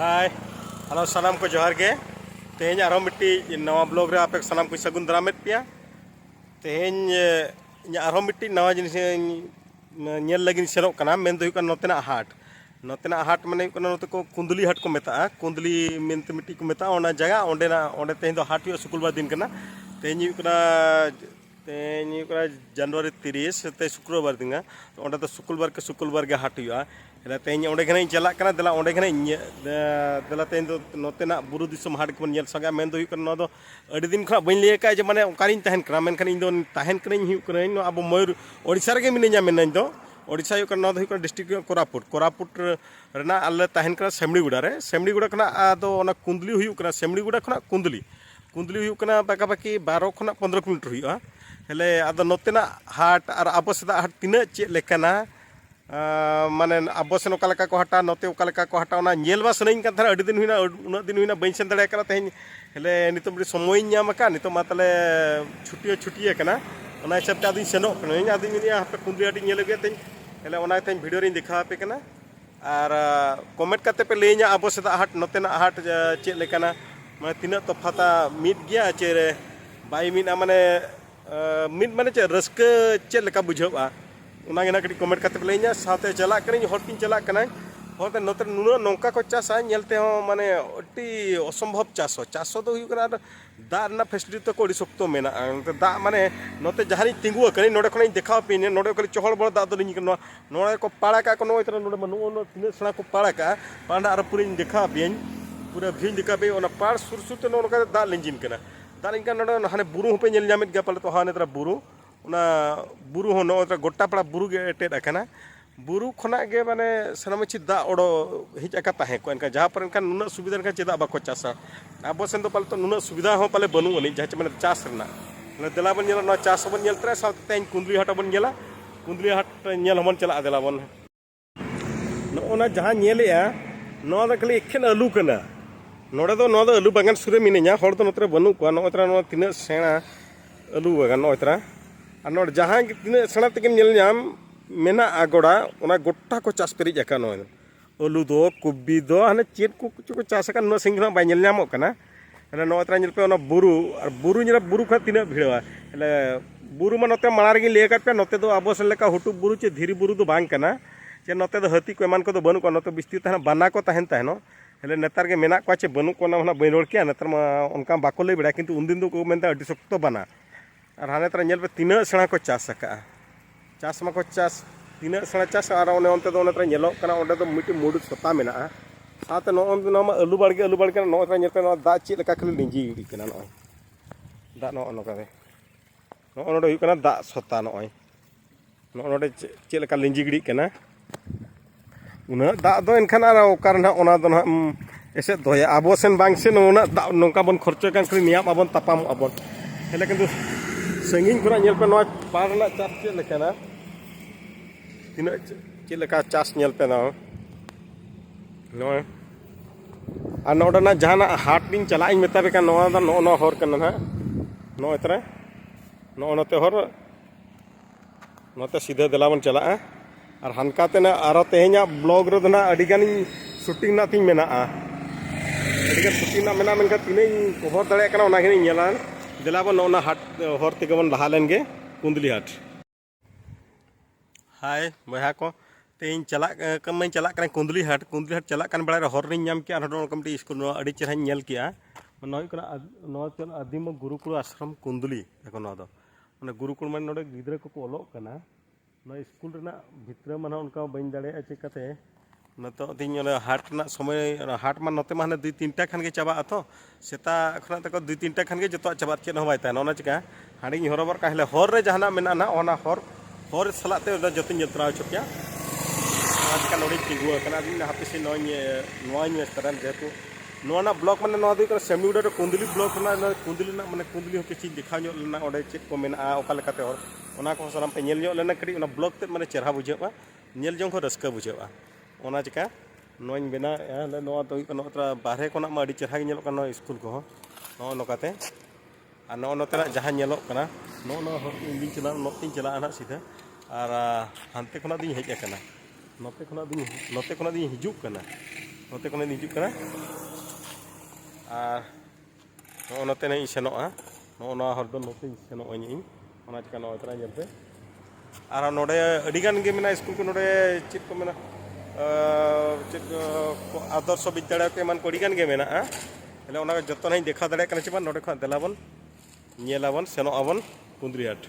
Hi hello सानाम को जोहार के तेज आरो मिट्टी नवा ब्लॉग रे आपे सानाम को सगुन दारामेद पिया तेज आरो मिट्टी नवा जिनिस नेल लगिन सेनोक कना मेन दो नोतेना हाट माने नोते को कुंदली हाट को मेता कुंदली मेनते मिट्टी को मेता ओना जगह ओंडे तेज दो हाट शुक्रवार दिन कना तेज जनवरी 30 ते शुक्रवार दिन ओंडे तो शुक्रवार के हाट तेज ओंडे चला दिला ओंडे दिला तेज नोतेना बुरु दिसम हाट को नेल सगा मेन दो अड़ी दिन खा बन लिया जे माने ओकारिन तहन कना मेनखान इन दो तहन कना अब मयूर ओडिशा रे मिनिया मेन दो ओडिशा डिस्ट्रिक्ट कोरापुट रेना आले तहन कना सेमड़ीगुड़ा खना आदो ओना कुंदली सेमड़ीगुड़ा खना कुंदली बाकाबाकी 12 खना 15 किलोमीटर हुआ हेले आदो नोतेना हाट और आबो सेदा हाट तीना चे लेकाना माने आबो सेन ओका लेका को हाटा नोते ओका लेका को हाटा ओना नेल बा सनई का अड़ी दिन हुईना उना दिन हुईना बइन सेन दड़े कना तेज हेले नितो बड़ी समय ᱧᱟᱢ का नितो मा तले छुट्टी कना ओना हिसाब ते आदिन सेनो कना आदिन हापे कुंदली हाट नेल गे तेज हेले ओना तेज वीडियो रे दिखा पे कना और कमेंट करते पे लेना आबो सेदा हाट नोतेना हाट चे लेकाना माने तीना तफाता मिट गया चे बाई मिना माने मिट माने चे रस्क चे लेका बुझावा उना गेना कटी कमेंट करते पे लेना साथे चला करिन हटिन चला कना होते नोते नुना नौका को चासा नेलते हो माने अति असंभव चासो दो हुई कना दा ना फैसिलिटी तो कोडी सख्तो मेना दा माने नोते जहानी तिंगु कनी नोडे खने देखा पिने नोडे कली चहल बड़ दा दो लिंग कनो नोडे को पाड़ा का कोनो इतना नोडे मनु तिने सणा को पाड़ा का पांडा आर पूरी देखा पिन पूरा भीन देखा पे ओना पाड़ सुरसुर ते नोडे दा लिंजिन कना दा लिंग नोडे हाने बुरु पे नेल जामित गा पाले तो हाने तरा बुरु ओना बुरु हो नो गोटा पड़ा बुरु गे टेड अकना बुरु खना गे माने सनामची दा ओडो हिज अका ताहे को इनका जहां पर इनका नुना सुविधा इनका चेदा बाको चासा आबो सेन दो पाले तो नुना सुविधा हो पाले बनु अनि जहां माने चास रना देला बन नेला नो चास बन नेल तरा साथ तेन कुंदली हाट बन नेला कुंदली हाट नेल हमन चला देला बन नो ओना जहां नेलेया नो दा खाली एखेन आलू कना नोडे दो नो दो आलू बागान सुरे मिनेया हर तो नोतरे बनु को नो तरा नो तिना सेणा आलू बागान नो तरा और नोड जहां तिना सेणा तकिम नेल नाम मेना आगोड़ा ओना गोटा को चास पेरिज अका नो आलू दो कुबी दो हाने चेत को चास का नो सिंगना बाय नेल नामो कना हेले नो तरा नेल पे ओना बुरु और बुरु खा तिना भिड़वा हेले बुरु मा नोते मार गे ले पे नोते दो आबो से लेका हुटु बुरु चे धीरी बुरु दो बांग कना चे नोते दो हाथी को एमान को दो बनु को नोते बिस्ती तहना बाना को तहनो हेले नेतार के मेना को चे बनु को ना बई रोड के नेतार मा उनका बाको ले बिड़ा किंतु उन दिन दो को मेनता अडी सख्तो बना और हाने तरा नेल पे तीना सेणा को चास का चास मा को चास तीना सेणा चास और ओने ओनते दो ओने तरा नेलो कना ओंडे दो मिटी मुडु सता मेना साथ नो मा आलू बाड़गे नो तरा नेल पे नो दा चे लेका खाली लिंजी गिड़ी कना नो दा नो नोका दे नो ओनडे हुई कना दा सता नो नोडे चे लेका लिंजी गिड़ी कना उना दा दो एनखान आर ओकार ना ओना दो ना एसे दोया आबो सेन बांग से नोना दा नोका बन खर्चो कान खाली नियाम आबन तापाम आबन हेले किंतु संगीन खुना नेल पे नो पारना चास चे लेकाना तीना चे लेका चास नेल पे ना नो आ नोडना जहाना हाट दिन चला इन मेता बेका नो दा नो हर कना ना नो इतरा नो नोते हर नोते सीधे देलावन चला और हानकाते ना आरो तेहे냐 ब्लॉग रे ना अडिगान शूटिंग ना तिन मेना अडिगान शूटिंग ना मेना मेनका तिने कवर दड़े कना ओना गे नेला देलाबन ओना हाट हर तेगे बन लहा लेन गे कुंदली हाट हाय बहा को तेन चला कम चला कुंदली हाट चला बड़ा हर रिन नाम के कमटी स्कूल अड़ी चेहरा नेल किया नो चल आदिम गुरुकुल आश्रम कुंदली देखो नो दो माने गुरुकुल माने नोडे गिद्रा को ओलोग कना नो स्कूल रेना भितर माने उनका बइन दाड़े चिकाते नतो दिन हाट ना समय हाट मा नते माने 2-3टा खान के चाबा तो सेता खना तक 2-3टा खान के जतो चाबा चेन हो बायता ओना चिका हाड़ी हरबर का हेले हर रे जहाना मेना ना ओना हर सलाते जतो जत्रा चोकिया आज का नोडी तिगु कना दिन हापे से नोय तरन जेतु नोना ब्लॉक माने नो दो सेमनीगुड़ा कुंदली ब्लॉक ना कुंदली ना माने कुंदली हो के चीज दिखा नो लेना ओडे चेक को मेना ओका लेकाते हर ओना को साराम पे नेल नो लेना कड़ी ओना ब्लॉक ते माने चेहरा बुझावा नेल जों को रस्का बुझावा ओना चिका नोइन बेना ले नो तो नो तरा बाहरे कोना मा अडी चेहरा नेलो कना स्कूल को नो नोकाते आ नो तेना जहां नेलो कना नो हर दिन चला नो तीन चला ना सीधा और हानते कोना दिन हेज कना नोते कोना दिन हिजुक कना नोते खन हिजुग कना आर नोते नहीं सेनोआ नो हर दो नोते सेनोआ इन ओना चिका नो तरा जेलते आर नोडे अडिगान गे मेना स्कूल को नोडे चित को मेना चित आदर्श विद्यालय के मन को अडिगान गे मेना हेले ओना जतो नहीं देखा दाड़े कना चिबा नोडे खन देलाबन नेलाबन सेनोआबन कुंद्रियाट।